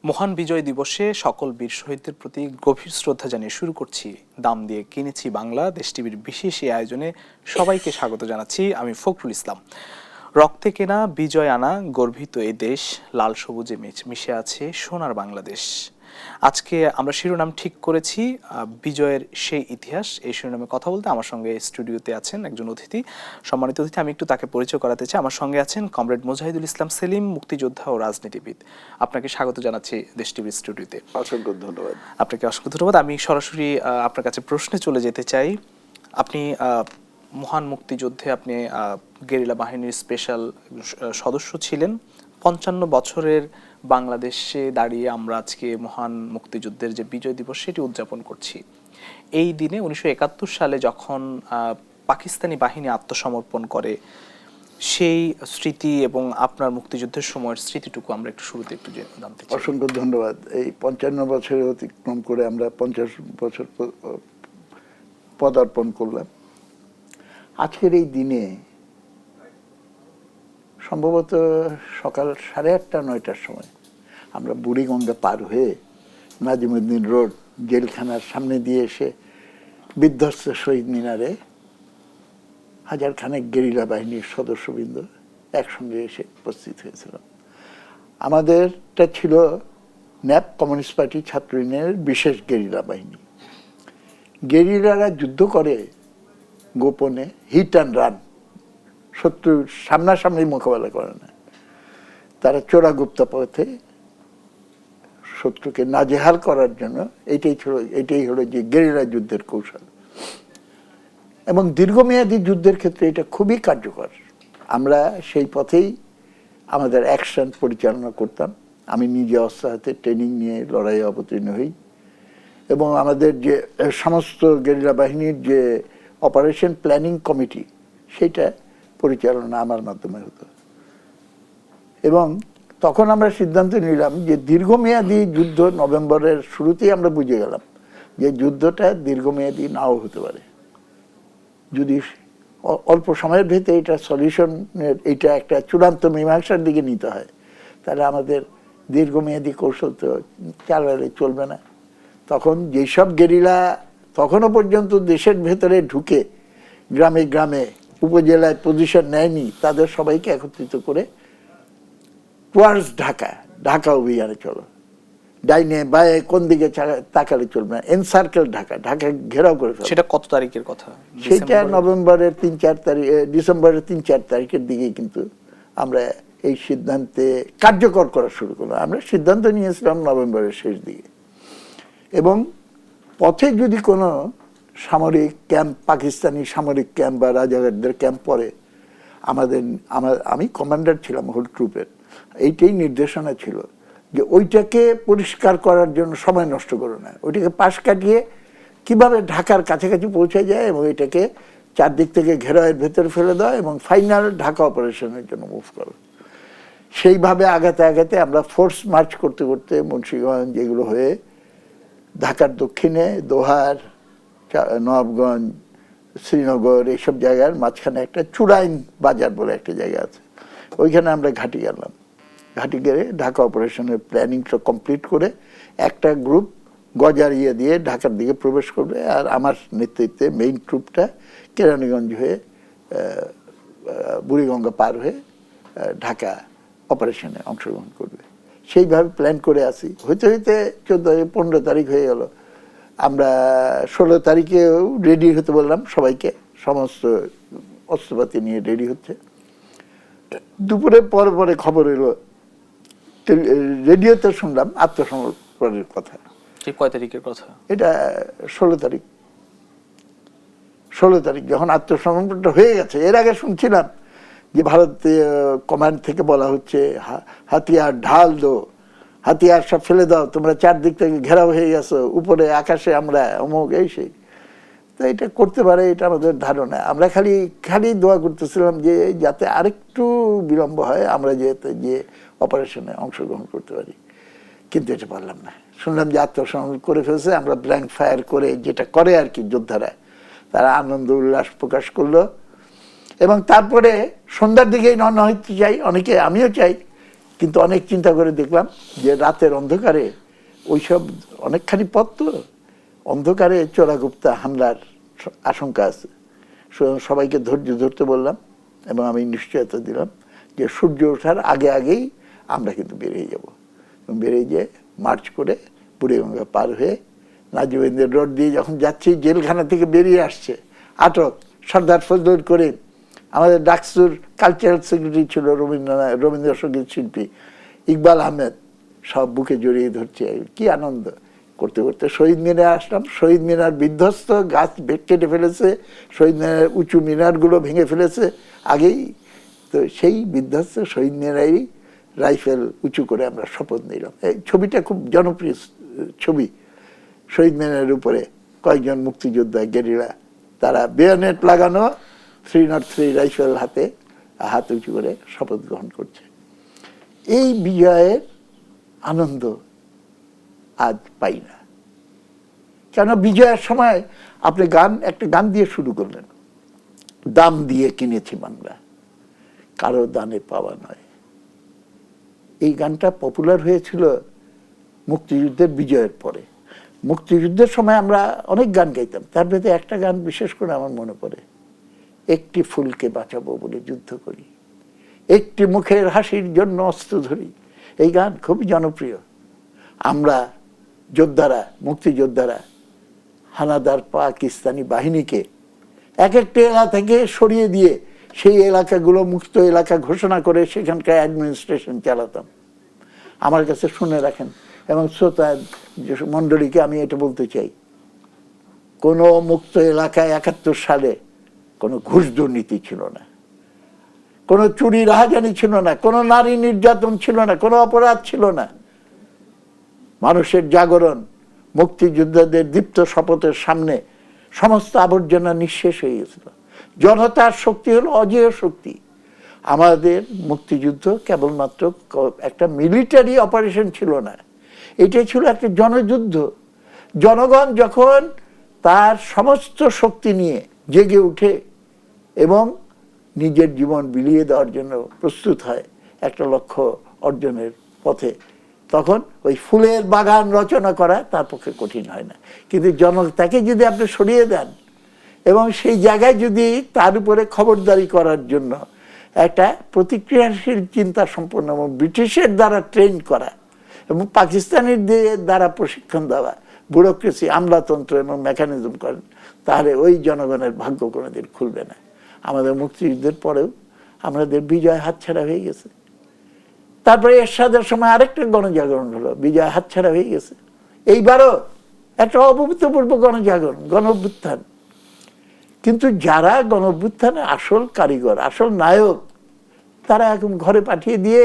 মহান বিজয় দিবসে সকল বীর শহীদদের প্রতি গভীর শ্রদ্ধা জানিয়ে শুরু করছি দাম দিয়ে কিনেছি বাংলা। দেশ টিভির বিশেষ এই আয়োজনে সবাইকে স্বাগত জানাচ্ছি। আমি ফখরুল ইসলাম। রক্তে কেনা বিজয় আনা গর্বিত এই দেশ, লাল সবুজে মিশে আছে সোনার বাংলাদেশ। আজকে আমরা শিরোনাম ঠিক করেছি বিজয়ের সেই ইতিহাস। এই শিরোনামে কথা বলতে আমার সঙ্গে স্টুডিওতে আছেন একজন অতিথি, সম্মানিত অতিথি। আমি একটু তাকে পরিচয় করাতে চাই। আমার সঙ্গে আছেন কমরেড মুজাহিদুল ইসলাম সেলিম, মুক্তিযোদ্ধা ও রাজনীতিবিদ। আপনাকে স্বাগত জানাচ্ছি দেশ টিভির স্টুডিওতে। অসংখ্য ধন্যবাদ। আপনাকে অসংখ্য ধন্যবাদ। আমি সরাসরি আপনার কাছে প্রশ্নে চলে যেতে চাই। আপনি মহান মুক্তিযুদ্ধে আপনি গেরিলা বাহিনীর স্পেশাল সদস্য ছিলেন। 55 বছরের বাংলাদেশে দাঁড়িয়ে আমরা আজকে মহান মুক্তিযুদ্ধের যে বিজয় দিবস সেটি উদযাপন করছি। এই দিনে 1971 সালে যখন পাকিস্তানি বাহিনী আত্মসমর্পণ করে, সেই স্মৃতি এবং আপনার মুক্তিযুদ্ধের সময়ের স্মৃতিটুকু আমরা একটু শুরুতে একটু জানতে চাই। অসংখ্য ধন্যবাদ। এই 55 বছরে অতিক্রম করে আমরা 50 বছর পদার্পণ করলাম। আজকের এই দিনে সম্ভবত সকাল 8:30-9টার সময় আমরা বুড়িগঙ্গা পার হয়ে নাজিমুদ্দিন রোড জেলখানার সামনে দিয়ে এসে বিধ্বস্ত শহীদ মিনারে হাজার খানেক গেরিলা বাহিনীর সদস্যবৃন্দ একসঙ্গে এসে উপস্থিত হয়েছিলাম। আমাদেরটা ছিল ন্যাপ, কমিউনিস্ট পার্টি ছাত্র ইউনিয়নের বিশেষ গেরিলা বাহিনী। গেরিলারা যুদ্ধ করে গোপনে, হিট অ্যান্ড রান, শত্রুর সামনাসামনি মোকাবেলা করে না। তারা চোরাগুপ্ত পথে শত্রুকে নাজেহাল করার জন্য এটাই হলো যে গেরিলা যুদ্ধের কৌশল। এবং দীর্ঘমেয়াদী যুদ্ধের ক্ষেত্রে এটা খুবই কার্যকর। আমরা সেই পথেই আমাদের অ্যাকশন পরিচালনা করতাম। আমি নিজে অস্ত্র হাতে ট্রেনিং নিয়ে লড়াইয়ে অবতীর্ণ হই এবং আমাদের যে সমস্ত গেরিলা বাহিনীর যে অপারেশন প্ল্যানিং কমিটি, সেটা পরিচালনা আমার মাধ্যমে হতো। এবং তখন আমরা সিদ্ধান্ত নিলাম যে দীর্ঘমেয়াদী যুদ্ধ, নভেম্বরের শুরুতেই আমরা বুঝে গেলাম যে যুদ্ধটা দীর্ঘমেয়াদী নাও হতে পারে। যদি অল্প সময়ের ভেতরে এটা সলিউশনের, এটা একটা চূড়ান্ত মীমাংসার দিকে নিতে হয়, তাহলে আমাদের দীর্ঘমেয়াদী কৌশল তো চালালে চলবে না। তখন যেসব গেরিলা তখনও পর্যন্ত দেশের ভেতরে ঢুকে গ্রামে গ্রামে উপজেলায় পজিশন নেয়নি, তাদের সবাইকে একত্রিত করে টুয়ার্ডস ঢাকা অভিযানে চলো। ডাইনে বায়ে কোন দিকে তাকালে চলবে না, এনসার্কেল ঢাকা ঘেরাও করে ফেলো। সেটা কত তারিখের কথা? সেটা নভেম্বরের 3-4 তারিখ, ডিসেম্বরের 3-4 তারিখের দিকে কিন্তু আমরা এই সিদ্ধান্তে কার্যকর করা শুরু করলাম। আমরা সিদ্ধান্ত নিয়েছিলাম নভেম্বরের শেষ দিকে। এবং পথে যদি কোনো সামরিক ক্যাম্প, পাকিস্তানি সামরিক ক্যাম্প বা রাজাকারদের ক্যাম্প পড়ে, আমি কমান্ডার ছিলাম হোল ট্রুপের, এইটাই নির্দেশনা ছিল যে ওইটাকে পরিষ্কার করার জন্য সময় নষ্ট করো না, ওইটাকে পাশ কাটিয়ে কিভাবে ঢাকার কাছাকাছি পৌঁছে যায় এবং এটাকে চারদিক থেকে ঘেরাওয়ের ভেতরে ফেলে দাও এবং ফাইনাল ঢাকা অপারেশনের জন্য মুভ করো। সেইভাবে আগাতে আগাতে আমরা ফোর্স মার্চ করতে করতে মুন্সিগঞ্জ এগুলো হয়ে ঢাকার দক্ষিণে দোহার, নবাবগঞ্জ, শ্রীনগর, এইসব জায়গার মাঝখানে একটা চুড়াইন বাজার বলে একটা জায়গা আছে, ওইখানে আমরা ঘাঁটি গেলাম। ঘাঁটি গেলে ঢাকা অপারেশনের প্ল্যানিংটা কমপ্লিট করে একটা গ্রুপ গজার দিয়ে ঢাকার দিকে প্রবেশ করবে, আর আমার নেতৃত্বে মেইন ট্রুপটা কেরানীগঞ্জ হয়ে বুড়িগঙ্গা পার হয়ে ঢাকা অপারেশনে অংশগ্রহণ করবে। সেইভাবে প্ল্যান করে আসি। হইতে হইতে 14-15 তারিখ হয়ে গেল। আমরা 16 তারিখেও রেডি হতে বললাম সবাইকে, সমস্ত অস্ত্রপাতি নিয়ে রেডি হচ্ছে। দুপুরে পরে খবর এলো, রেডিওতে শুনলাম আত্মসমর্পণের কথা। কয় তারিখের কথা এটা? 16 তারিখ। 16 তারিখ যখন আত্মসমর্পণটা হয়ে গেছে, এর আগে শুনছিলাম যে ভারতীয় কমান্ড থেকে বলা হচ্ছে হাতিয়ার ঢাল দো, হাতিয়ার সব ফেলে দাও, তোমরা চারদিক থেকে ঘেরাও হয়ে গেছো, উপরে আকাশে আমরা অমুক এই সেই। তো এটা করতে পারে, এটা আমাদের ধারণা। আমরা খালি দোয়া করতেছিলাম যে যাতে আরেকটু বিলম্ব হয়, আমরা যে অপারেশনে অংশগ্রহণ করতে পারি। কিন্তু এটা পারলাম না। শুনলাম যে আত্মসমর্পণ করে ফেলছে। আমরা ব্ল্যাঙ্ক ফায়ার করে, যেটা করে আর কি যোদ্ধারা, তারা আনন্দ উল্লাস প্রকাশ করলো এবং তারপরে সন্ধ্যার দিকেই রওনা হইতে চাই, অনেকে, আমিও চাই, কিন্তু অনেক চিন্তা করে দেখলাম যে রাতের অন্ধকারে ওইসব অনেকখানি পথ তো, অন্ধকারে চোরাগুপ্তা হামলার আশঙ্কা আছে। সবাইকে ধৈর্য ধরতে বললাম এবং আমি নিশ্চয়তা দিলাম যে সূর্য ওঠার আগে আগেই আমরা কিন্তু বেরিয়ে যাব। এবং বেরিয়ে যেয়ে মার্চ করে বুড়িগঙ্গা পার হয়ে নাজিমেন্দ্র রোড দিয়ে যখন যাচ্ছি, জেলখানা থেকে বেরিয়ে আসছে আটক সর্দার ফজলুল করিম, আমাদের ডাকসুর কালচারাল সেক্রেটারি ছিল রবীন্দ্রসঙ্গীত শিল্পী ইকবাল আহমেদ, সব বুকে জড়িয়ে ধরছে। কি আনন্দ করতে করতে শহীদ মিনারে আসলাম। শহীদ মিনার বিধ্বস্ত, গাছ কেটে ফেলেছে, শহীদ মিনারের উঁচু মিনারগুলো ভেঙে ফেলেছে আগেই। তো সেই বিধ্বস্ত শহীদ মিনারেই রাইফেল উঁচু করে আমরা শপথ নিলাম। এই ছবিটা খুব জনপ্রিয় ছবি। শহীদ মিনারের উপরে কয়েকজন মুক্তিযোদ্ধা গেরিলা, তারা বেয়নেট লাগানো 303 রাইফেল হাতে হাত উঁচু করে শপথ গ্রহণ করছে। এই বিজয়ের আনন্দ আজ পাই না। কেন? বিজয়ের সময় আপনি একটা গান দিয়ে শুরু করলেন, দাম দিয়ে কিনেছি বাংলা, কারো দানে পাওয়া নয়। এই গানটা পপুলার হয়েছিল মুক্তিযুদ্ধের বিজয়ের পরে। মুক্তিযুদ্ধের সময় আমরা অনেক গান গাইতাম, তার ভেতরে একটা গান বিশেষ করে আমার মনে পড়ে, একটি ফুলকে বাঁচাবো বলে যুদ্ধ করি, একটি মুখের হাসির জন্য অস্ত্র ধরি। এই গান খুবই জনপ্রিয়। আমরা যোদ্ধারা, মুক্তিযোদ্ধারা হানাদার পাকিস্তানি বাহিনীকে এক একটি এলাকা থেকে সরিয়ে দিয়ে সেই এলাকাগুলো মুক্ত এলাকা ঘোষণা করে সেখানকার অ্যাডমিনিস্ট্রেশন চালাতাম। আমার কাছে শুনে রাখেন এবং শ্রোতা মণ্ডলীকে আমি এটা বলতে চাই, কোনো মুক্ত এলাকায় 71 সালে কোনো ঘুষ দুর্নীতি ছিল না, কোনো চুরি রাহাজানি ছিল না, কোনো নারী নির্যাতন ছিল না, কোনো অপরাধ ছিল না। মানুষের জাগরণ, মুক্তিযোদ্ধাদের দীপ্ত শপথের সামনে সমস্ত আবর্জনা নিঃশেষ হয়ে গেছিল। জনতার শক্তি হলো অজেয় শক্তি। আমাদের মুক্তিযুদ্ধ কেবলমাত্র একটা মিলিটারি অপারেশন ছিল না, এটাই ছিল একটা জনযুদ্ধ। জনগণ যখন তার সমস্ত শক্তি নিয়ে জেগে উঠে এবং নিজের জীবন বিলিয়ে দেওয়ার জন্য প্রস্তুত হয় একটা লক্ষ্য অর্জনের পথে, তখন ওই ফুলের বাগান রচনা করা তার পক্ষে কঠিন হয় না। কিন্তু জনতাকে যদি আপনি সরিয়ে দেন এবং সেই জায়গায় যদি তার উপরে খবরদারি করার জন্য একটা প্রতিক্রিয়াশীল চিন্তা সম্পন্ন এবং ব্রিটিশের দ্বারা ট্রেন করা এবং পাকিস্তানের দ্বারা প্রশিক্ষণ দেওয়া ব্যুরোক্রেসি, আমলাতন্ত্র এবং মেকানিজম করেন, তাহলে ওই জনগণের ভাগ্য কোনোদিন খুলবে না। আমাদের মুক্তিযুদ্ধের পরেও আমাদের বিজয় হাতছাড়া হয়ে গেছে। তারপরে এরশাদের সময় আরেকটা গণজাগরণ হলো, বিজয় হাতছাড়া হয়ে গেছে। এইবারও একটা অভূতপূর্ব গণজাগরণ, গণঅভ্যুত্থান। কিন্তু যারা গণঅভ্যুত্থানের আসল কারিগর, আসল নায়ক, তারা এখন ঘরে পাঠিয়ে দিয়ে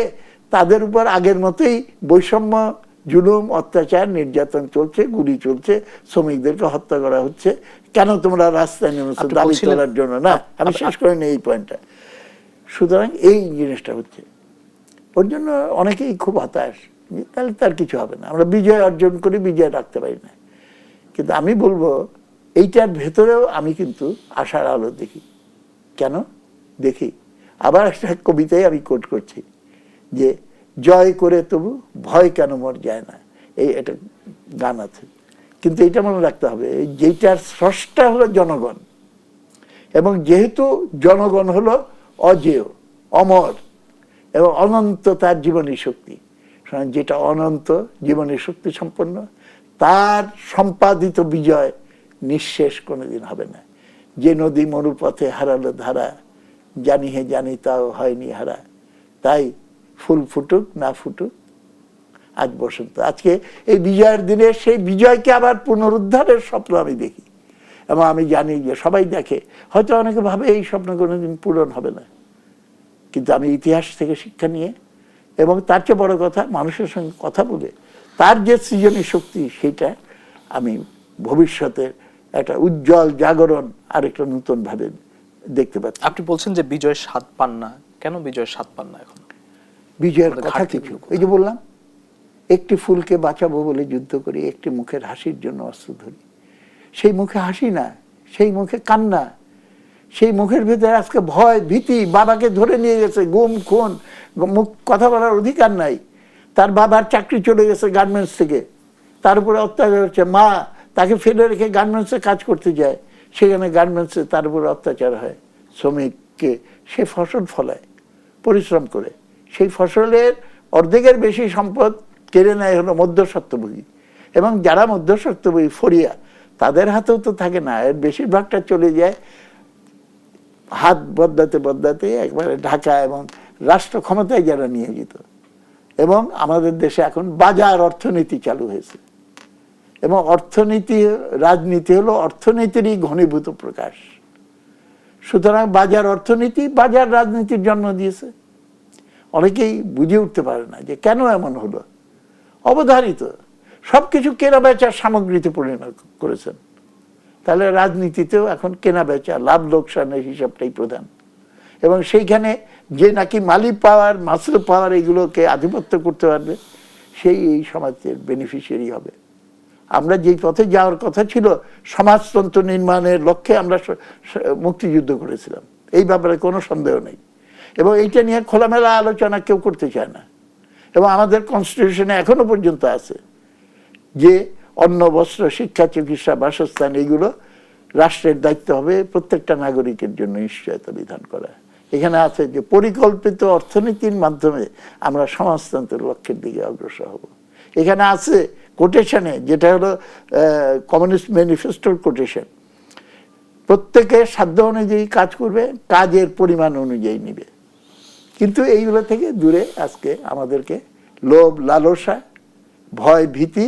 তাদের উপর আগের মতোই বৈষম্য, জুলুম, অত্যাচার, নির্যাতন চলছে, গুলি চলছে, শ্রমিকদেরকে হত্যা করা হচ্ছে। কেন তোমরা রাস্তায় নেমেছো? দাবি তোলার জন্য না। আমি শেষ করিনি এই পয়েন্টটা। সুতরাং এই জিনিসটা হচ্ছে, ওর জন্য অনেকেই খুব হতাশ, তাহলে তার কিছু হবে না, আমরা বিজয় অর্জন করি, বিজয় রাখতে পারি না। কিন্তু আমি বলবো এইটার ভেতরেও আমি কিন্তু আশার আলো দেখি। কেন দেখি? আবার একটা কবিতায় আমি কোট করছি যে, জয় করে তবু ভয় কেন মর যায় না, এই একটা গান আছে। কিন্তু এটা মনে রাখতে হবে, যেটার স্রষ্টা হলো জনগণ, এবং যেহেতু জনগণ হলো অজেয়, অমর এবং অনন্ত তার জীবনী শক্তি, যেটা অনন্ত জীবনী শক্তি সম্পন্ন, তার সম্পাদিত বিজয় নিঃশেষ কোনোদিন হবে না। যে নদী মরুপথে হারালো ধারা, জানি হে জানি তাও হয়নি হারা, তাই ফুল ফুটুক না ফুটুক আজ বসন্ত। আজকে এই বিজয়ের দিনে সেই বিজয়কে আবার পুনরুদ্ধারের স্বপ্ন আমি দেখি, এবং আমি জানি যে সবাই দেখে, হয়তো অনেকে ভাবে এই স্বপ্ন কোনোদিন পূরণ হবে না, কিন্তু আমি ইতিহাস থেকে শিক্ষা নিয়ে এবং তার চেয়ে বড় কথা মানুষের সঙ্গে কথা বলে তার যে সৃজনী শক্তি, সেটা আমি ভবিষ্যতের একটা উজ্জ্বল জাগরণ আরেকটা নতুন ভাবে দেখতে পাচ্ছি। আপনি বলছেন যে বিজয়ের স্বাদ পান না, কেন বিজয়ের স্বাদ পান না এখন? বিজয়ের কথা কিছু, এই যে বললাম, একটি ফুলকে বাঁচাবো বলে যুদ্ধ করি, একটি মুখের হাসির জন্য অস্ত্র ধরি। সেই মুখে হাসি না, সেই মুখে কান্না, সেই মুখের ভেতরে আজকে ভয় ভীতি, বাবাকে ধরে নিয়ে গেছে, গুম খুন, মুখ কথা বলার অধিকার নাই, তার বাবার চাকরি চলে গেছে গার্মেন্টস থেকে, তার উপরে অত্যাচার হচ্ছে, মা তাকে ফেলে রেখে গার্মেন্টসে কাজ করতে যায়, সেখানে গার্মেন্টসে তার উপরে অত্যাচার হয়, শ্রমিককে সে ফসল ফলায় পরিশ্রম করে, সেই ফসলের অর্ধেকের বেশি সম্পদ কেড়ে নেয় হলো মধ্যস্বত্বভোগী, এবং যারা মধ্যস্বত্বভোগী ফরিয়া তাদের হাতেও তো থাকে না, এর বেশিরভাগটা চলে যায় হাত বদলাতে বদলাতে একবারে ঢাকা এবং রাষ্ট্র ক্ষমতায় যারা নিয়োজিত। এবং আমাদের দেশে এখন বাজার অর্থনীতি চালু হয়েছে, এবং অর্থনীতি রাজনীতি হলো অর্থনীতিরই ঘনীভূত প্রকাশ। সুতরাং বাজার অর্থনীতি বাজার রাজনীতির জন্ম দিয়েছে। অনেকেই বুঝে উঠতে পারে না যে কেন এমন হলো। অবধারিত সবকিছু কেনা বেচার সামগ্রীতে পরিণত করেছেন, তাহলে রাজনীতিতেও এখন কেনা বেচা, লাভ লোকসানের হিসাবটাই প্রধান। এবং সেইখানে যে নাকি মালি পাওয়ার, মাসল পাওয়ার এগুলোকে আধিপত্য করতে পারবে, সেই এই সমাজের বেনিফিশিয়ারি হবে। আমরা যেই পথে যাওয়ার কথা ছিল, সমাজতন্ত্র নির্মাণের লক্ষ্যে আমরা মুক্তিযুদ্ধ করেছিলাম, এই ব্যাপারে কোনো সন্দেহ নেই। এবং এইটা নিয়ে খোলামেলা আলোচনা কেউ করতে চায় না। এবং আমাদের কনস্টিটিউশনে এখনো পর্যন্ত আছে যে অন্ন, বস্ত্র, শিক্ষা, চিকিৎসা, বাসস্থান এগুলো রাষ্ট্রের দায়িত্ব হবে প্রত্যেকটা নাগরিকের জন্য নিশ্চয়তা বিধান করা। এখানে আছে যে পরিকল্পিত অর্থনীতির মাধ্যমে আমরা সমাজতন্ত্রের লক্ষ্যের দিকে অগ্রসর হব। এখানে আছে কোটেশনে, যেটা হলো কমিউনিস্ট ম্যানিফেস্টোর কোটেশন, প্রত্যেকে সাধ্য অনুযায়ী কাজ করবে, কাজের পরিমাণ অনুযায়ী নিবে। কিন্তু এইগুলো থেকে দূরে আজকে আমাদেরকে লোভ, লালসা, ভয়, ভীতি,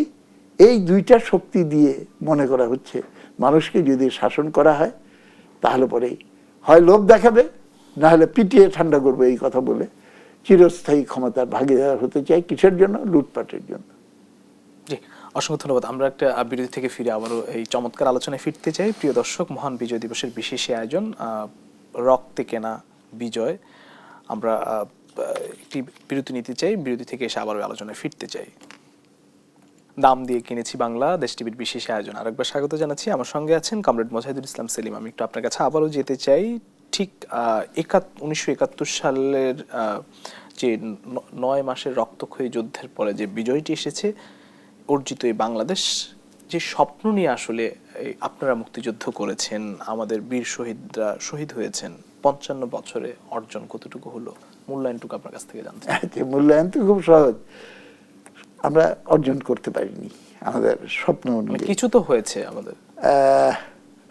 এই দুইটা শক্তি দিয়ে মনে করা হচ্ছে মানুষকে যদি শাসন করা হয় তাহলে পরেই হয় লোভ দেখাবে, না হলে পিটিয়ে ঠান্ডা করবে, এই কথা বলে চিরস্থায়ী ক্ষমতার ভাগীদার হতে চাই। কিসের জন্য? লুটপাটের জন্য। জি, অসংখ্য ধন্যবাদ। আমরা একটা বিরতি থেকে ফিরে আবারও এই চমৎকার আলোচনায় ফিরতে চাই। প্রিয় দর্শক, মহান বিজয় দিবসের বিশেষ আয়োজন রক্তে কেনা বিজয়। আমরা একটি বিরতি নিতে চাই, বিরতি থেকে এসে আবারও আলোচনায় ফিরতে চাই। দাম দিয়ে কিনেছি বাংলা, দেশ টিভির বিশেষ আয়োজন। আরেকবার স্বাগত জানাচ্ছি। আমার সঙ্গে আছেন কমরেড মোজাহিদুল ইসলাম সেলিম। আমি একটু আপনার কাছে আবারও যেতে চাই, ঠিক 1971 সালের যে 9 মাসের রক্তক্ষয়ী যুদ্ধের পরে যে বিজয়টি এসেছে, অর্জিত এই বাংলাদেশ, যে স্বপ্ন নিয়ে আসলে আপনারা মুক্তিযুদ্ধ করেছেন, আমাদের বীর শহীদরা শহীদ হয়েছেন, 55 বছরে অর্জন কতটুকু হলো, মূল্যায়নটুকু আপনার কাছ থেকে জানতে চাই। মূল্যায়ন তো খুব সহজ, আমরা অর্জন করতে পারিনি আমাদের স্বপ্ন অনুযায়ী। কিছু তো হয়েছে আমাদের।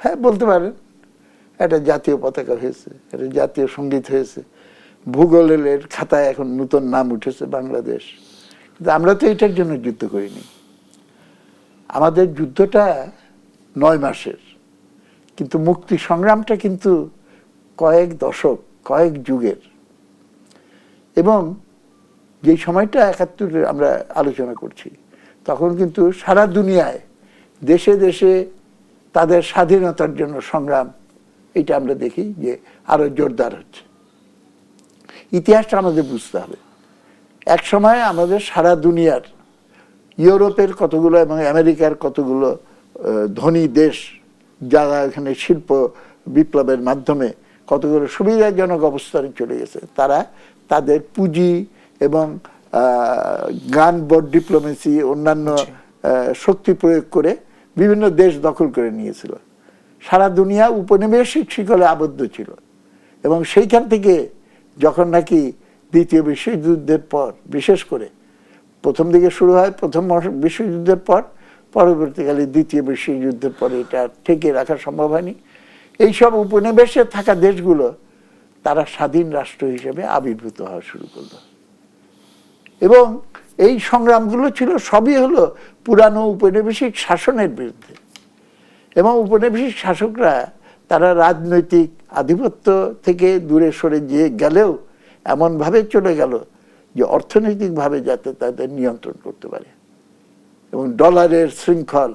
হ্যাঁ, বলতে পারেন। একটা জাতীয় পতাকা হয়েছে, একটা জাতীয় সঙ্গীত হয়েছে, ভূগোলের খাতায় এখন নতুন নাম উঠেছে বাংলাদেশ। কিন্তু আমরা তো এটার জন্য যুদ্ধ করিনি। আমাদের যুদ্ধটা 9 মাসের, কিন্তু মুক্তি সংগ্রামটা কিন্তু কয়েক দশক, কয়েক যুগের। এবং যে সময়টা 71 আমরা আলোচনা করছি, তখন কিন্তু সারা দুনিয়ায় দেশে দেশে তাদের স্বাধীনতার জন্য সংগ্রাম, এটা আমরা দেখি যে আরো জোরদার হচ্ছে। ইতিহাসটা আমাদের বুঝতে হবে। এক সময় আমাদের সারা দুনিয়ার, ইউরোপের কতগুলো এবং আমেরিকার কতগুলো ধনী দেশ, যারা এখানে শিল্প বিপ্লবের মাধ্যমে কতগুলো সুবিধাজনক অবস্থানে চলে গেছে, তারা তাদের পুঁজি এবং গান বোর্ড ডিপ্লোমেসি, অন্যান্য শক্তি প্রয়োগ করে বিভিন্ন দেশ দখল করে নিয়েছিল। সারা দুনিয়া উপনিবেশিক শিকলে আবদ্ধ ছিল। এবং সেইখান থেকে যখন নাকি দ্বিতীয় বিশ্বযুদ্ধের পর, বিশেষ করে প্রথম দিকে শুরু হয় প্রথম বিশ্বযুদ্ধের পর, পরবর্তীকালে দ্বিতীয় বিশ্বযুদ্ধের পরে এটা ঠেকে রাখা সম্ভব হয়নি। এইসব উপনিবেশে থাকা দেশগুলো তারা স্বাধীন রাষ্ট্র হিসেবে আবির্ভূত হওয়া শুরু করলো। এবং এই সংগ্রামগুলো ছিল সবই হলো পুরানো উপনিবেশিক শাসনের বিরুদ্ধে। এবং উপনিবেশিক শাসকরা তারা রাজনৈতিক আধিপত্য থেকে দূরে সরে গিয়ে গেলেও এমনভাবে চলে গেল যে অর্থনৈতিকভাবে যাতে তাদের নিয়ন্ত্রণ করতে পারে। এবং ডলারের শৃঙ্খল,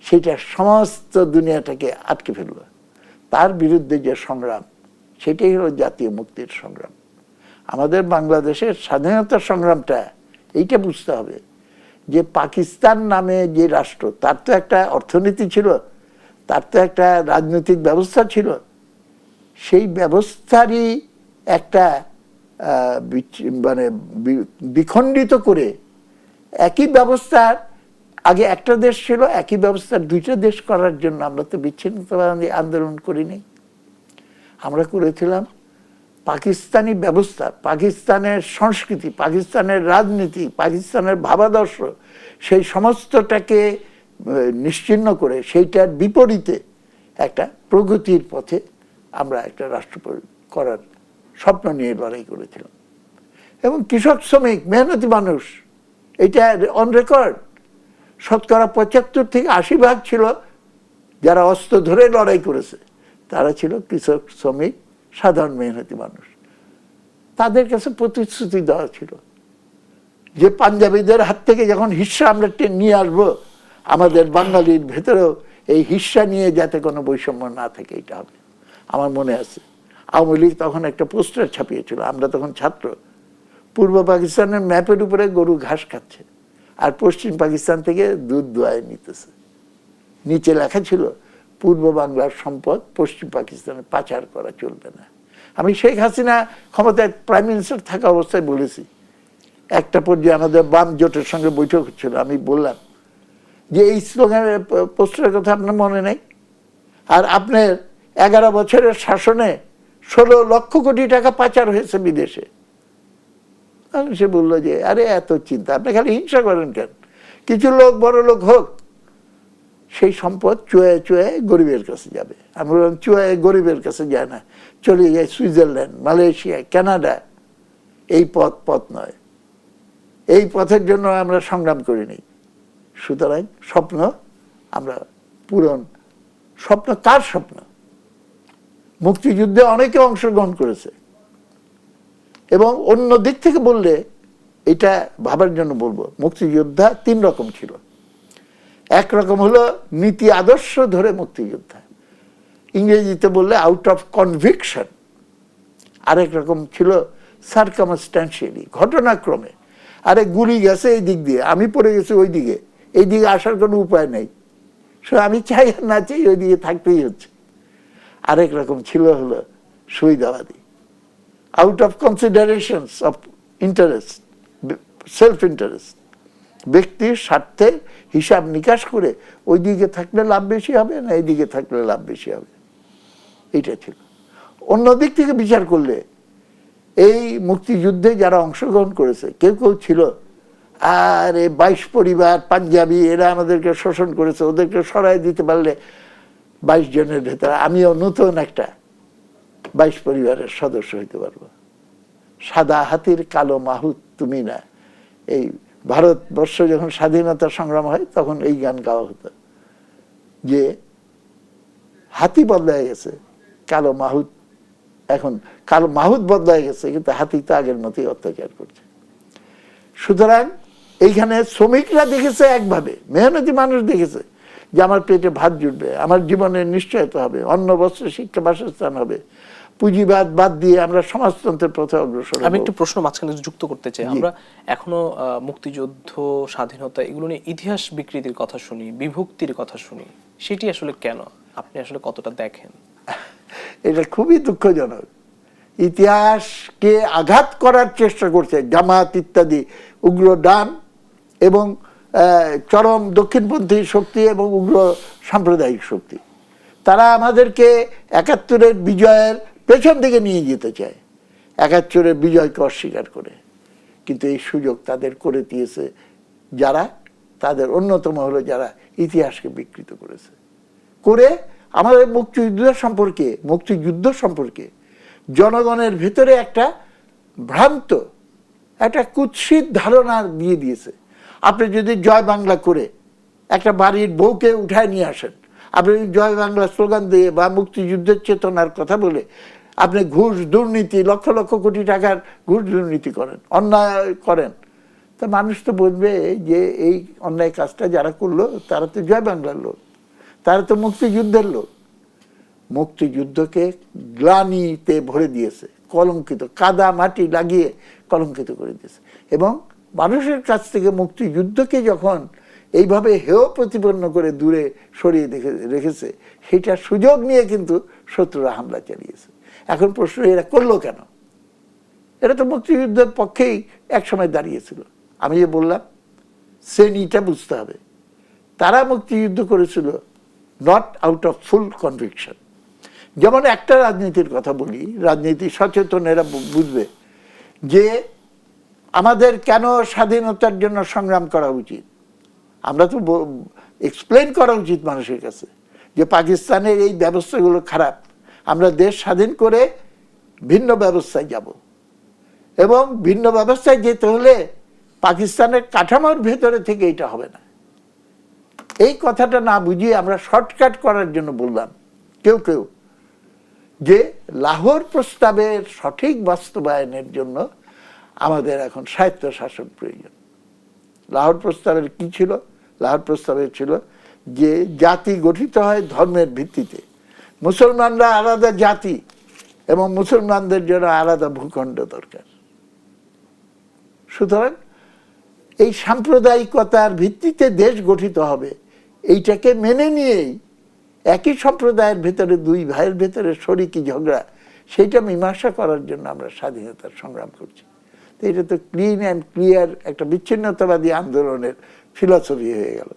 সেটা সমস্ত দুনিয়াটাকে আটকে ফেলল। তার বিরুদ্ধে যে সংগ্রাম, সেটাই হলো জাতীয় মুক্তির সংগ্রাম। আমাদের বাংলাদেশের স্বাধীনতার সংগ্রামটা এইটা বুঝতে হবে যে পাকিস্তান নামে যে রাষ্ট্র, তার তো একটা অর্থনীতি ছিল, তার তো একটা রাজনৈতিক ব্যবস্থা ছিল, সেই ব্যবস্থারই একটা মানে বিখণ্ডিত করে একই ব্যবস্থার আগে একটা দেশ ছিল, একই ব্যবস্থার দুইটা দেশ করার জন্য আমরা তো বিচ্ছিন্নতাবাদী আন্দোলন করিনি। আমরা করেছিলাম পাকিস্তানি ব্যবস্থা, পাকিস্তানের সংস্কৃতি, পাকিস্তানের রাজনীতি, পাকিস্তানের ভাবাদর্শ, সেই সমস্তটাকে নিশ্চিহ্ন করে সেইটার বিপরীতে একটা প্রগতির পথে আমরা একটা রাষ্ট্র করার স্বপ্ন নিয়ে লড়াই করেছিলাম। এবং কৃষক, শ্রমিক, মেহনতি মানুষ, এটা অন রেকর্ড, শতকরা 75 থেকে 80% ছিল যারা অস্ত্র ধরে লড়াই করেছে, তারা ছিল কৃষক, শ্রমিক, সাধারণ মেহনতি মানুষ। তাদের কাছে প্রতিশ্রুতি দেওয়া ছিল যে পাঞ্জাবিদের হাত থেকে যখন হিস্সা আমরা নিয়ে আসবো, আমাদের বাঙালির ভেতরেও এই হিস্সা নিয়ে যাতে কোনো বৈষম্য না থাকে, এটা হবে। আমার মনে আছে আওয়ামী লীগ তখন একটা পোস্টার ছাপিয়েছিল, আমরা তখন ছাত্র, পূর্ব পাকিস্তানের ম্যাপের উপরে গরু ঘাস খাচ্ছে আর পশ্চিম পাকিস্তান থেকে দুধ দোয়ায় নিতেছে। নিচে লেখা ছিল পূর্ব বাংলার সম্পদ পশ্চিম পাকিস্তানে পাচার করা চলবে না। আমি শেখ হাসিনা ক্ষমতায় প্রাইম মিনিস্টার থাকা অবস্থায় বলেছি, একটা পর্যায়ে আমাদের বাম জোটের সঙ্গে বৈঠক হচ্ছিল, আমি বললাম যে এই স্লোগানের পোস্টারের কথা আপনার মনে নেই? আর আপনার 11 বছরের শাসনে 16 লক্ষ কোটি টাকা পাচার হয়েছে বিদেশে। সে বললো যে আরে এত চিন্তা, আপনি খালি হিংসা করেন কেন? কিছু লোক বড় লোক হোক, সেই সম্পদ চুয়ে চুয়ে গরিবের কাছে যাবে। আমি বললাম চুয়ে গরিবের কাছে যায় না, চলে যায় সুইজারল্যান্ড, মালয়েশিয়া, কানাডা। এই পথ নয়, এই পথের জন্য আমরা সংগ্রাম করিনি। সুতরাং স্বপ্ন আমরা পূরণ, স্বপ্ন কার স্বপ্ন? মুক্তিযুদ্ধে অনেকে অংশগ্রহণ করেছে। এবং অন্য দিক থেকে বললে এটা ভাবার জন্য বলবো, মুক্তিযোদ্ধা 3 রকম ছিল। একরকম হলো নীতি আদর্শ ধরে মুক্তিযোদ্ধা, ইংরেজিতে বললে আউট অফ কনভিকশন। আরেক রকম ছিল সার্কামস্ট্যান্সিয়ালি, ঘটনাক্রমে, আরে গুলি গেছে এই দিক দিয়ে, আমি পড়ে গেছি ওই দিকে, এই দিকে আসার কোনো উপায় নেই, আমি চাই আর না চাই ওই দিকে থাকতেই হচ্ছে। আরেক রকম ছিল হলো সুবিধাবাদী, out of considerations of interest, self interest, ব্যক্তির স্বার্থে হিসাব নিকাশ করে ওই দিকে থাকলে লাভ বেশি হবে না এই দিকে থাকলে লাভ বেশি হবে, এইটা ছিল। অন্য দিক থেকে বিচার করলে এই মুক্তিযুদ্ধে যারা অংশগ্রহণ করেছে কেউ কেউ ছিল আর এই 22 পরিবার পাঞ্জাবি, এরা আমাদেরকে শোষণ করেছে, ওদেরকে সরাই দিতে পারলে 22 জনের ভেতরে আমিও নতুন একটা 22 পরিবারের সদস্য হইতে পারবো। সাদা হাতির কালো মাহুত তুমি না, এই ভারতবর্ষ যখন স্বাধীনতা সংগ্রাম হয় তখন এই গান গাওয়া হতো যে হাতি বদলায় গেছে, কালো মাহুত, এখন কালো মাহুত বদলায় গেছে কিন্তু হাতি তো আগের মতোই অত্যাচার করছে। সুতরাং এইখানে শ্রমিকরা দেখেছে একভাবে, মেহনতি মানুষ দেখেছে যে আমার পেটে ভাত জুটবে, আমার জীবনের নিশ্চয়তা হবে, অন্ন বস্ত্র শিক্ষা বাসস্থান হবে, পুঁজিবাদ বাদ দিয়ে আমরা সমাজতন্ত্রের পথে অগ্রসর হব। আমি একটু প্রশ্ন মাঝখানে যুক্ত করতে চাই। আমরা এখনো মুক্তিযুদ্ধ, স্বাধীনতা এগুলো নিয়ে ইতিহাস বিকৃতির কথা শুনি, বিভক্তির কথা শুনি, সেটি আসলে কেন? আপনি আসলে কতটা দেখেন? এটা খুবই দুঃখজনক। ইতিহাসকে আঘাত করার চেষ্টা করছে জামাত ইত্যাদি উগ্র ডান এবং চরম দক্ষিণপন্থী শক্তি এবং উগ্র সাম্প্রদায়িক শক্তি। তারা আমাদেরকে 71-এর বিজয়ের পেছন দিকে নিয়ে যেতে চায়, 71-এর বিজয়কে অস্বীকার করে। কিন্তু এই সুযোগ তাদের করে দিয়েছে যারা, তাদের অন্যতম হলো যারা ইতিহাসকে বিকৃত করেছে, করে আমাদের মুক্তিযুদ্ধ সম্পর্কে জনগণের ভেতরে একটা ভ্রান্ত, একটা কুৎসিত ধারণা দিয়ে দিয়েছে। আপনি যদি জয় বাংলা করে একটা বাড়ির বউকে উঠায় নিয়ে আসেন, আপনি জয় বাংলা স্লোগান দিয়ে বা মুক্তিযুদ্ধের চেতনার কথা বলে আপনি ঘুষ দুর্নীতি, লক্ষ লক্ষ কোটি টাকার ঘুষ দুর্নীতি করেন, অন্যায় করেন, তা মানুষ তো বলবে যে এই অন্যায় কাজটা যারা করলো তারা তো জয় বাংলার লোক, তারা তো মুক্তিযুদ্ধের লোক। মুক্তিযুদ্ধকে গ্লানিতে ভরে দিয়েছে, কলঙ্কিত, কাদা মাটি লাগিয়ে কলঙ্কিত করে দিয়েছে। এবং মানুষের কাছ থেকে মুক্তিযুদ্ধকে যখন এইভাবে হেয় প্রতিপন্ন করে দূরে সরিয়ে রেখেছে, সেটা সুযোগ নিয়ে কিন্তু শত্রুরা হামলা চালিয়েছে। এখন প্রশ্ন এরা করলো কেন? এরা তো মুক্তিযুদ্ধের পক্ষেই একসময় দাঁড়িয়েছিল। আমি যে বললাম শ্রেণীটা বুঝতে হবে। তারা মুক্তিযুদ্ধ করেছিল not out of full conviction. যেমন একটা রাজনীতির কথা বলি, রাজনীতি সচেতনেরা বুঝবে যে আমাদের কেন স্বাধীনতার জন্য সংগ্রাম করা উচিত। আমরা তো এক্সপ্লেন করা উচিত মানুষের কাছে যে পাকিস্তানের এই ব্যবস্থাগুলো খারাপ, আমরা দেশ স্বাধীন করে ভিন্ন ব্যবস্থায় যাব, এবং ভিন্ন ব্যবস্থায় যেতে হলে পাকিস্তানের কাঠামোর ভেতরে থেকে এটা হবে না। এই কথাটা না বুঝিয়ে আমরা শর্টকাট করার জন্য বললাম কেউ কেউ যে লাহোর প্রস্তাবের সঠিক বাস্তবায়নের জন্য আমাদের এখন স্বায়ত্তশাসন প্রয়োজন। লাহোর প্রস্তাবের কি ছিল? লাহোর প্রস্তাবের ছিল যে জাতি গঠিত হয় ধর্মের ভিত্তিতে, মুসলমানরা আলাদা জাতি এবং মুসলমানদের জন্য আলাদা ভূখণ্ড দরকার। সুতরাং এই সাম্প্রদায়িকতার ভিত্তিতে দেশ গঠিত হবে, এইটাকে মেনে নিয়েই একই সম্প্রদায়ের ভেতরে দুই ভাইয়ের ভেতরে শরিকি ঝগড়া, সেইটা মীমাংসা করার জন্য আমরা স্বাধীনতার সংগ্রাম করছি। তো এটা তো ক্লিন অ্যান্ড ক্লিয়ার একটা বিচ্ছিন্নতাবাদী আন্দোলনের ফিলসফি হয়ে গেল,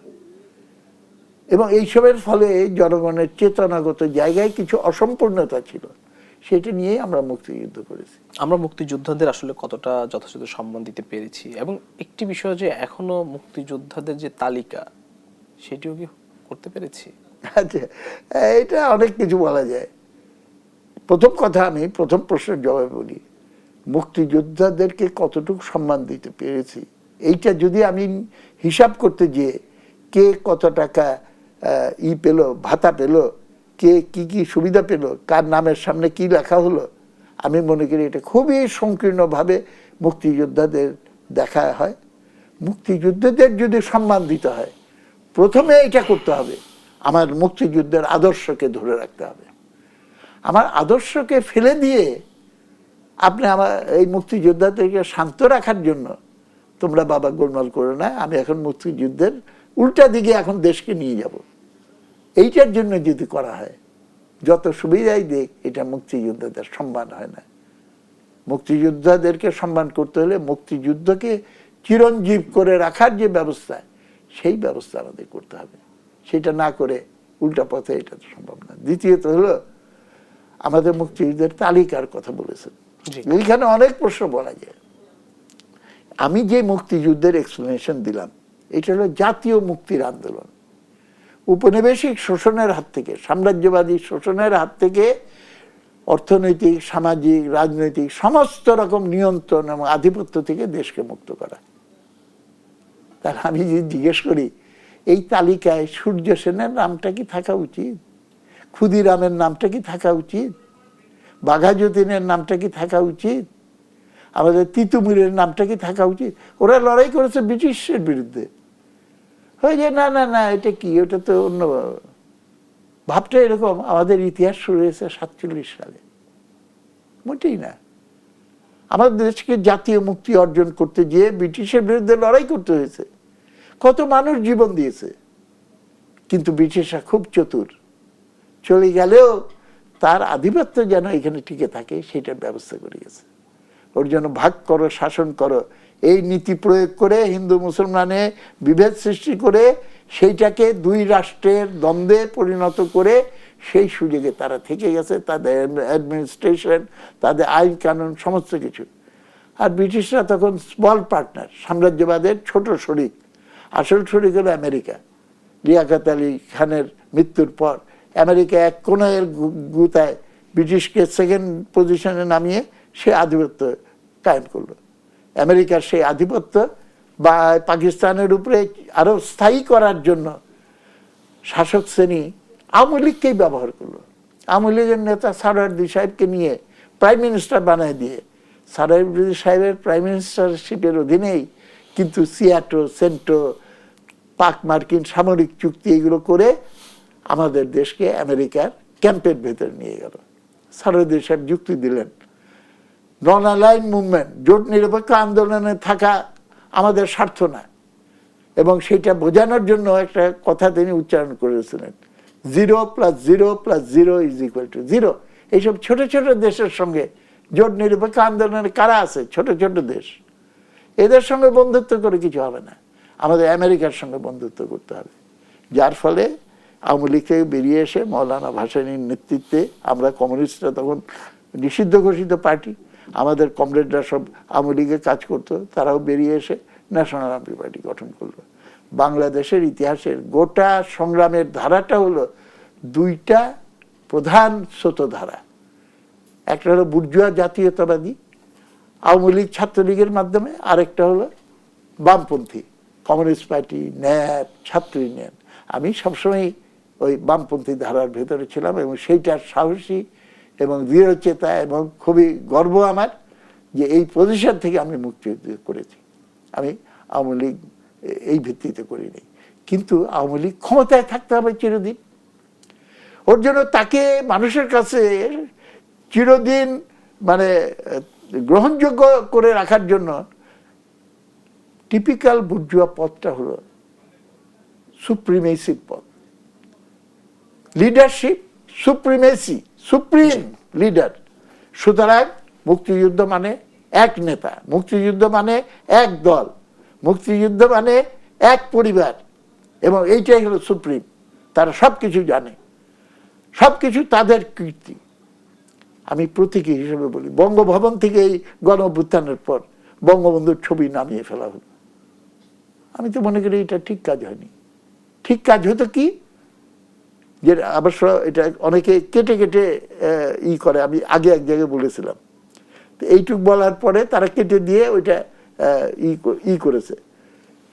এবং এইসবের ফলে জনগণের চেতনাগত জায়গায় কিছু অসম্পূর্ণতা ছিল, সেটা নিয়ে আমরা মুক্তিযুদ্ধ করেছি। আমরা মুক্তিযোদ্ধাদের আসলে কতটা যথাযথ সম্মান দিতে পেরেছি, এবং একটি বিষয় যে এখনো মুক্তিযোদ্ধাদের যে তালিকা সেটিও কি করতে পেরেছি? আচ্ছা, এটা অনেক কিছু বলা যায়। প্রথম কথা, আমি প্রথম প্রশ্নের জবাবে বলি, মুক্তিযোদ্ধাদেরকে কতটুকু সম্মান দিতে পেরেছি এইটা যদি আমি হিসাব করতে গিয়ে কে কত টাকা পেল, ভাতা পেল, কে কি কি সুবিধা পেল, কার নামের সামনে কি লেখা হলো, আমি মনে করি এটা খুবই সংকীর্ণভাবে মুক্তিযোদ্ধাদের দেখা হয়। মুক্তিযোদ্ধাদের যদি সম্মান দিতে হয়, প্রথমে এটা করতে হবে, আমার মুক্তিযুদ্ধের আদর্শকে ধরে রাখতে হবে। আমার আদর্শকে ফেলে দিয়ে আপনি আমার এই মুক্তিযোদ্ধাদেরকে শান্ত রাখার জন্য তোমরা বাবা গোলমাল করো না, আমি এখন মুক্তিযুদ্ধের উল্টা দিকে এখন দেশকে নিয়ে যাব, এইটার জন্য যদি করা হয়, যত সুবিধাই দেখ, এটা মুক্তিযোদ্ধাদের সম্মান হয় না। মুক্তিযোদ্ধাদেরকে সম্মান করতে হলে মুক্তিযুদ্ধকে চিরঞ্জীব করে রাখার যে ব্যবস্থা, সেই ব্যবস্থা আমাদের করতে হবে। সেটা না করে উল্টা পথে এটা তো সম্ভব না। দ্বিতীয়ত হলো আমাদের মুক্তিযুদ্ধের তালিকার কথা বলেছেন, এইখানে অনেক প্রশ্ন বলা যায়। আমি যে মুক্তিযুদ্ধের এক্সপ্লেনেশন দিলাম, এটা হলো জাতীয় মুক্তির আন্দোলন। উপনিবেশিক শোষণের হাত থেকে, সাম্রাজ্যবাদী শোষণের হাত থেকে অর্থনৈতিক, সামাজিক, রাজনৈতিক সমস্ত রকম নিয়ন্ত্রণ এবং আধিপত্য থেকে দেশকে মুক্ত করা। তাহলে আমি যদি জিজ্ঞেস করি, এই তালিকায় সূর্য সেনের নামটা কি থাকা উচিত? ক্ষুদিরামের নামটা কি থাকা উচিত? বাঘা যতীনের নামটা কি থাকা উচিত? আমাদের তিতুমিরের নামটা কি থাকা উচিত? ওরা লড়াই করেছে ব্রিটিশের বিরুদ্ধে, হয়ে যায় না না না, এটা কি, ওটা তো অন্য ভাবটা এরকম। আমাদের ইতিহাস শুরু হয়েছে 47 সালে, মোটেই না। আমাদের দেশকে জাতীয় মুক্তি অর্জন করতে গিয়ে ব্রিটিশের বিরুদ্ধে লড়াই করতে হয়েছে, কত মানুষ জীবন দিয়েছে, কিন্তু ব্রিটিশরা খুব চতুর, চলে গেলেও তার আধিপত্য যেন এখানে টিকে থাকে সেটার ব্যবস্থা করে গেছে। ওর জন্য ভাগ করো, শাসন করো, এই নীতি প্রয়োগ করে হিন্দু মুসলমানে বিভেদ সৃষ্টি করে সেইটাকে দুই রাষ্ট্রের দ্বন্দ্বে পরিণত করে সেই সুযোগে তারা থেকে গেছে, তাদের অ্যাডমিনিস্ট্রেশন, তাদের আইন কানুন, সমস্ত কিছু। আর ব্রিটিশরা তখন স্মল পার্টনার, সাম্রাজ্যবাদের ছোট শরিক। আসল শরিক হলো আমেরিকা। লিয়াকত আলী খানের মৃত্যুর পর আমেরিকা এক কোণের গুতায় ব্রিটিশকে সেকেন্ড পজিশনে নামিয়ে সে আধিপত্য কায়েম করলো। আমেরিকার সেই আধিপত্য বা পাকিস্তানের উপরে আরো স্থায়ী করার জন্য শাসক শ্রেণী আওয়ামী লীগকেই ব্যবহার করলো। আওয়ামী লীগের নেতা সারওয়ার্দী সাহেবকে নিয়ে প্রাইম মিনিস্টার বানায় দিয়ে, সারওয়ার্দী সাহেবের প্রাইম মিনিস্টারশিপের অধীনেই কিন্তু সিয়াটো, সেন্টো, পাক মার্কিন সামরিক চুক্তি এগুলো করে আমাদের দেশকে আমেরিকার ক্যাম্পের ভেতরে নিয়ে গেল। সারওয়ার্দী সাহেব যুক্তি দিলেন, নন অ্যালাইন মুভমেন্ট, জোট নিরপেক্ষ আন্দোলনে থাকা আমাদের স্বার্থ না, এবং সেটা বোঝানোর জন্য একটা কথা তিনি উচ্চারণ করেছিলেন, 0 + 0 + 0 = 0। এইসব ছোট ছোট দেশের সঙ্গে জোট নিরপেক্ষ আন্দোলনে কারা আছে? ছোট ছোট দেশ। এদের সঙ্গে বন্ধুত্ব করে কিছু হবে না, আমাদের আমেরিকার সঙ্গে বন্ধুত্ব করতে হবে। যার ফলে আওয়ামী লীগ থেকে বেরিয়ে এসে মৌলানা ভাসানীর নেতৃত্বে, আমরা কমিউনিস্টরা তখন নিষিদ্ধ ঘোষিত পার্টি, আমাদের কমরেডরা সব আওয়ামী লীগে কাজ করতো, তারাও বেরিয়ে এসে ন্যাশনাল আওয়ামী পার্টি গঠন করলো। বাংলাদেশের ইতিহাসের গোটা সংগ্রামের ধারাটা হলো দুইটা প্রধান স্রোতধারা। একটা হলো বুর্জুয়া জাতীয়তাবাদী আওয়ামী লীগ ছাত্রলীগের মাধ্যমে, আরেকটা হলো বামপন্থী কমিউনিস্ট পার্টি, ন্যাপ, ছাত্র ইউনিয়ন। আমি সবসময় ওই বামপন্থী ধারার ভেতরে ছিলাম এবং সেইটার সাহসী এবং দৃঢ়চেতা এবং খুবই গর্ব আমার যে এই পজিশন থেকে আমি মুক্তিযুদ্ধ করেছি। আমি আওয়ামী লীগ এই ভিত্তিতে করিনি, কিন্তু আওয়ামী লীগ ক্ষমতায় থাকতে হবে চিরদিন। ওর জন্য তাকে মানুষের কাছে চিরদিন মানে গ্রহণযোগ্য করে রাখার জন্য টিপিক্যাল বুর্জুয়া পথটা হলো সুপ্রিমেসির পথ। Leadership, supremacy, supreme leader. সুতরাং মুক্তিযুদ্ধ মানে এক নেতা, মুক্তিযুদ্ধ মানে এক দল, মুক্তিযুদ্ধ মানে এক পরিবার, এবং এইটাই হলো সুপ্রিম। তারা সব কিছু জানে, সব কিছু তাদের কীর্তি। আমি প্রতীকী হিসেবে বলি, বঙ্গভবন থেকে এই গণ অভ্যুত্থানের পর বঙ্গবন্ধুর ছবি নামিয়ে ফেলা হলো। আমি তো মনে করি এটা ঠিক কাজ হয়নি। ঠিক কাজ হতো কি, যে অবশ্য এটা অনেকে কেটে কেটে করে, আমি আগে এক জায়গায় বলেছিলাম, তো এইটুক বলার পরে তারা কেটে দিয়ে ওইটা করেছে।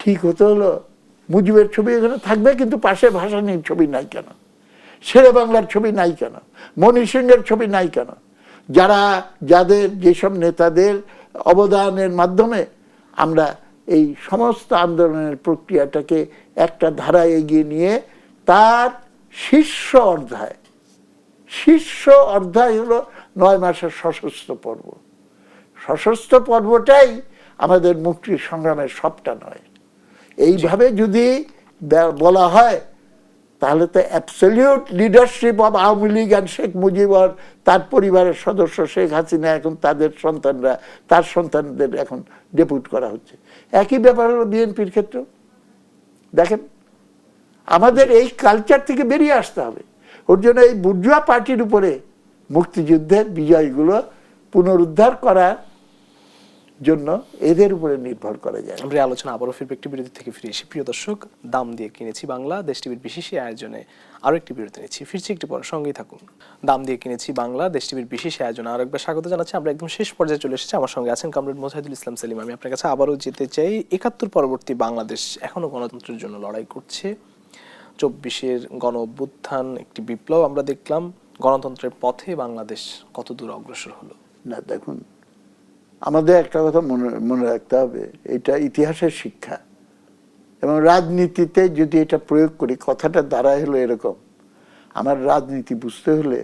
ঠিক হতে হলো মুজিবের ছবি এখানে থাকবে, কিন্তু পাশে ভাসানীর ছবি নাই কেন, শেরে বাংলার ছবি নাই কেন, মনি সিংহের ছবি নাই কেন? যাদের যেসব নেতাদের অবদানের মাধ্যমে আমরা এই সমস্ত আন্দোলনের প্রক্রিয়াটাকে একটা ধারায় এগিয়ে নিয়ে তার শীর্ষ অধ্যায় হলো 9 মাসের সশস্ত্র পর্ব। সশস্ত্র পর্বটাই আমাদের মুক্তির সংগ্রামের সবটা নয়। এইভাবে যদি বলা হয় তাহলে তো absolute leadership of Awami League and Sheikh Mujib আর তার পরিবারের সদস্য শেখ হাসিনা, এখন তাদের সন্তানরা, তার সন্তানদের এখন ডেপুট করা হচ্ছে। একই ব্যাপার হলো বিএনপির ক্ষেত্রে। দেখেন, আমাদের এই কালচার থেকে বেরিয়ে আসতে হবে। ওর জন্য এই বুর্জুয়া পার্টির উপরে মুক্তিযুদ্ধের বিজয়গুলো পুনরুদ্ধার করার জন্য এদের উপরে নির্ভর করা যায়। আমরা আলোচনা আবারও ফিরবে একটি বিরতি থেকে ফিরে এসে। প্রিয় দর্শক, দাম দিয়ে কিনেছি বাংলা দেশ টিভির বিশেষ আয়োজনে আরো একটি বিরতি নিচ্ছি, ফিরছি একটু পর, সঙ্গেই থাকুন। দাম দিয়ে কিনেছি বাংলা দেশ টিভির বিশেষ আয়োজনে আরো একবার স্বাগত জানাচ্ছি। আমরা একদম শেষ পর্যায়ে চলে এসেছি। আমার সঙ্গে আছেন কমরেড মোজাহিদুল ইসলাম সেলিম। আমি আপনার কাছে আবারও যেতে চাই, 71 পরবর্তী বাংলাদেশ এখনো গণতন্ত্রের জন্য লড়াই করছে। 24-এর গণ অভ্যুত্থান একটি বিপ্লব আমরা দেখলাম। গণতন্ত্রের পথে বাংলাদেশ কত দূর অগ্রসর হলো? না, দেখুন, আমাদের একটা কথা মনে রাখতে হবে, এটা ইতিহাসের শিক্ষা, এবং রাজনীতিতে যদি এটা প্রয়োগ করি, কথাটা দাঁড়ায় হলো এরকম, আমার রাজনীতি বুঝতে হলে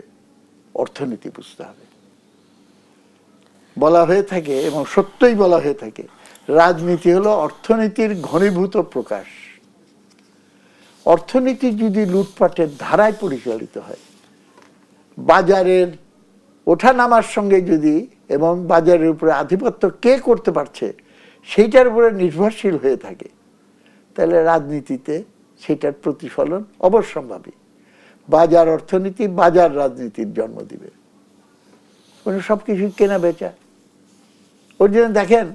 অর্থনীতি বুঝতে হবে। বলা হয়ে থাকে, এবং সত্যই বলা হয়ে থাকে, রাজনীতি হলো অর্থনীতির ঘনীভূত প্রকাশ। অর্থনীতি যদি লুটপাটের ধারায় পরিচালিত হয়, বাজারের ওঠানামার সঙ্গে যদি, এবং বাজারের উপরে আধিপত্য কে করতে পারছে সেইটার উপরে নির্ভরশীল হয়ে থাকে, তাহলে রাজনীতিতে সেটার প্রতিফলন অবশ্যম্ভাবী। বাজার অর্থনীতি বাজার রাজনীতির জন্ম দিবে, সব কিছু কেনা বেচা। ওর জন্য দেখেন,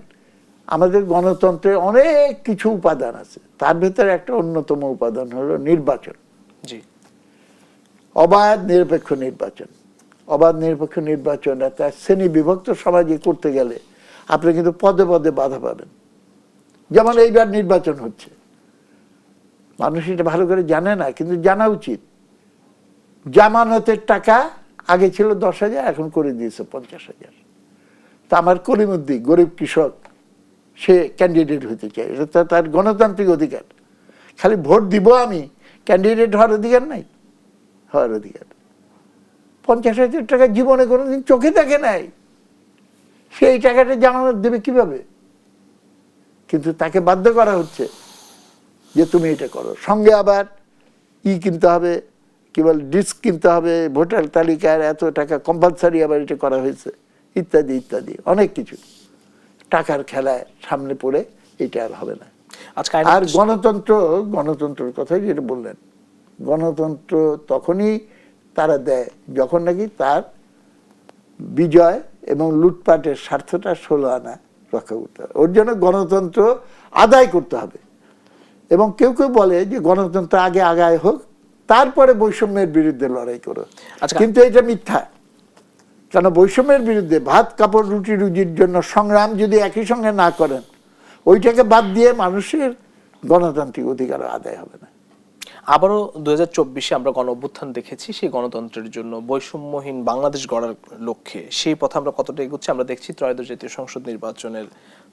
আমাদের গণতন্ত্রে অনেক কিছু উপাদান আছে, তার ভেতরে একটা অন্যতম উপাদান হলো নির্বাচন। জি, অবাধ নিরপেক্ষ নির্বাচন। অবাধ নিরপেক্ষ নির্বাচন একটা শ্রেণী বিভক্ত সমাজে করতে গেলে আপনি কিন্তু পদে পদে বাধা পাবেন। যেমন এইবার নির্বাচন হচ্ছে, মানুষ এটা ভালো করে জানে না, কিন্তু জানা উচিত। জামানতের টাকা আগে ছিল 10,000, এখন করে দিয়েছে 50,000। তা আমার করিমউদ্দিন গরিব কৃষক, সে ক্যান্ডিডেট হতে চায়, এটা তার গণতান্ত্রিক অধিকার। খালি ভোট দিব আমি, ক্যান্ডিডেট হওয়ার অধিকার নাই? হওয়ার অধিকার। 50,000 টাকা জীবনে কোনোদিন চোখে দেখে নাই, সেই টাকাটা জামানত দেবে কিভাবে? কিন্তু তাকে বাধ্য করা হচ্ছে যে তুমি এটা করো। সঙ্গে আবার কিনতে হবে, কি বল ডিস্ক কিনতে হবে, ভোটার তালিকার এত টাকা কম্পালসারি আবার এটা করা হয়েছে, ইত্যাদি ইত্যাদি অনেক কিছু টাকার খেলায় সামনে পড়ে এটা আর হবে না। আজকে আর গণতন্ত্রের কথাই যেটা বললেন, গণতন্ত্র তখনই তারা দেয় যখন নাকি তার বিজয় এবং লুটপাটের স্বার্থটা 16 আনা রক্ষা করতে হবে। ওর জন্য গণতন্ত্র আদায় করতে হবে। এবং কেউ কেউ বলে যে গণতন্ত্র আগে আগায় হোক, তারপরে বৈষম্যের বিরুদ্ধে লড়াই করো, কিন্তু এটা মিথ্যা। কারণ বৈষম্যের বিরুদ্ধে ভাত কাপড় রুটি রুজির জন্য সংগ্রাম যদি একই সঙ্গে না করেন, ওইটাকে বাদ দিয়ে মানুষের গণতান্ত্রিক অধিকার আদায় হবে না। আবারও 2024-এ আমরা গণ অভ্যুত্থান দেখেছি, সেই গণতন্ত্রের জন্য বৈষম্যহীন বাংলাদেশ গড়ার লক্ষ্যে সেই পথে আমরা কতটা এগোচ্ছি আমরা দেখছি। ত্রয়োদশ জাতীয় সংসদ নির্বাচনের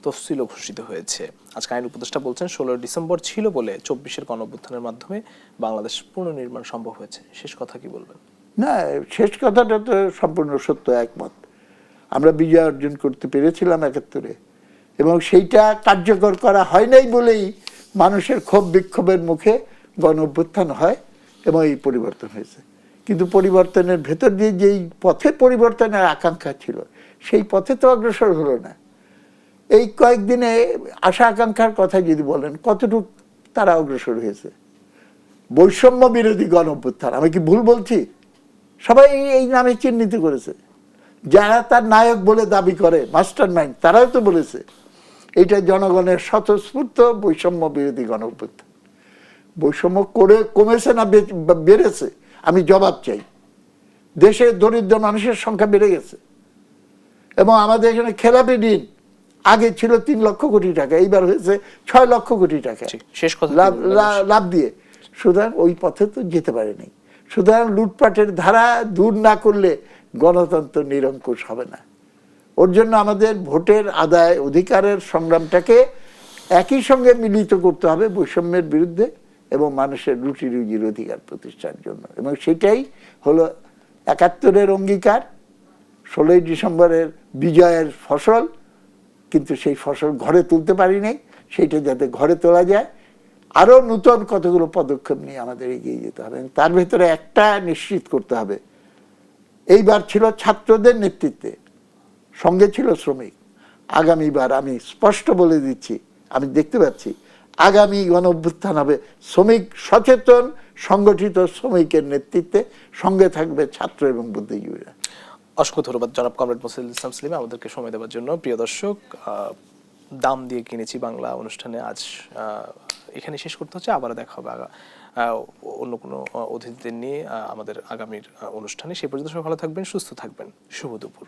তফসিলও ঘোষিত হয়েছে। আজকে আইন উপদেষ্টা বলছেন 16 ডিসেম্বর ছিল বলে 24-এর গণ অভ্যুত্থানের মাধ্যমে বাংলাদেশ পুনর্নির্মাণ সম্ভব হয়েছে। শেষ কথা কি বলবেন? না, শেষ কথাটা তো সম্পূর্ণ সত্য, একমত। আমরা বিজয় অর্জন করতে পেরেছিলাম 71-এ, এবং সেইটা কার্যকর করা হয় নাই বলেই মানুষের ক্ষোভ বিক্ষোভের মুখে গণ অভ্যুত্থান হয় এবং এই পরিবর্তন হয়েছে। কিন্তু পরিবর্তনের ভেতর দিয়ে যেই পথে পরিবর্তনের আকাঙ্ক্ষা ছিল, সেই পথে তো অগ্রসর হলো না। এই কয়েকদিনে আশা আকাঙ্ক্ষার কথা যদি বলেন, কতটুকু তারা অগ্রসর হয়েছে? বৈষম্য বিরোধী গণ অভ্যুত্থান, আমি কি ভুল বলছি? সবাই এই নামে চিহ্নিত করেছে। যারা তার নায়ক বলে দাবি করে, মাস্টার মাইন্ড, তারাও তো বলেছে এইটা জনগণের স্বতঃস্ফূর্ত বৈষম্য বিরোধী গণ অভ্যুত্থান। বৈষম্য করে কমেছে না বেড়েছে, আমি জবাব চাই। দেশে দরিদ্র মানুষের সংখ্যা বেড়ে গেছে, এবং আমাদের এখানে খেলাপি ঋণ আগে ছিল 3 লক্ষ কোটি টাকা, এইবার হয়েছে 6 লক্ষ কোটি টাকা শেষ কথা লাভ দিয়ে। সুতরাং ওই পথে তো যেতে পারেনি। সুতরাং লুটপাটের ধারা দূর না করলে গণতন্ত্র নিরঙ্কুশ হবে না। ওর জন্য আমাদের ভোটের আদায় অধিকারের সংগ্রামটাকে একই সঙ্গে মিলিত করতে হবে বৈষম্যের বিরুদ্ধে এবং মানুষের রুটি রুজির অধিকার প্রতিষ্ঠার জন্য। এবং সেটাই হলো 71-এর অঙ্গীকার, 16ই ডিসেম্বরের বিজয়ের ফসল। কিন্তু সেই ফসল ঘরে তুলতে পারি নাই, সেইটা যাতে ঘরে তোলা যায় আরো নতুন কতগুলো পদক্ষেপ নিয়ে আমাদের এগিয়ে যেতে হবে। তার ভেতরে একটা নিশ্চিত করতে হবে, এইবার ছিল ছাত্রদের নেতৃত্বে, সঙ্গে ছিল শ্রমিক। আগামীবার আমি স্পষ্ট বলে দিচ্ছি, আমি দেখতে পাচ্ছি আগামী গণ অভ্যুত্থান হবে শ্রমিক সচেতন সংগঠিত শ্রমিকের নেতৃত্বে, সঙ্গে থাকবে ছাত্র এবং বুদ্ধিজীবীরা। অসংখ্য ধন্যবাদ জনাব কমরেড মোসাদ্দেদ ইসলাম সেলিম আমাদেরকে সময় দেওয়ার জন্য। প্রিয় দর্শক, দাম দিয়ে কিনেছি বাংলা অনুষ্ঠানে আজ এখানে শেষ করতে হচ্ছে। আবার দেখা হবে অন্য কোনো অতিথিদের নিয়ে আমাদের আগামীর অনুষ্ঠানে। সেই পর্যন্ত সবাই ভালো থাকবেন, সুস্থ থাকবেন। শুভ দুপুর।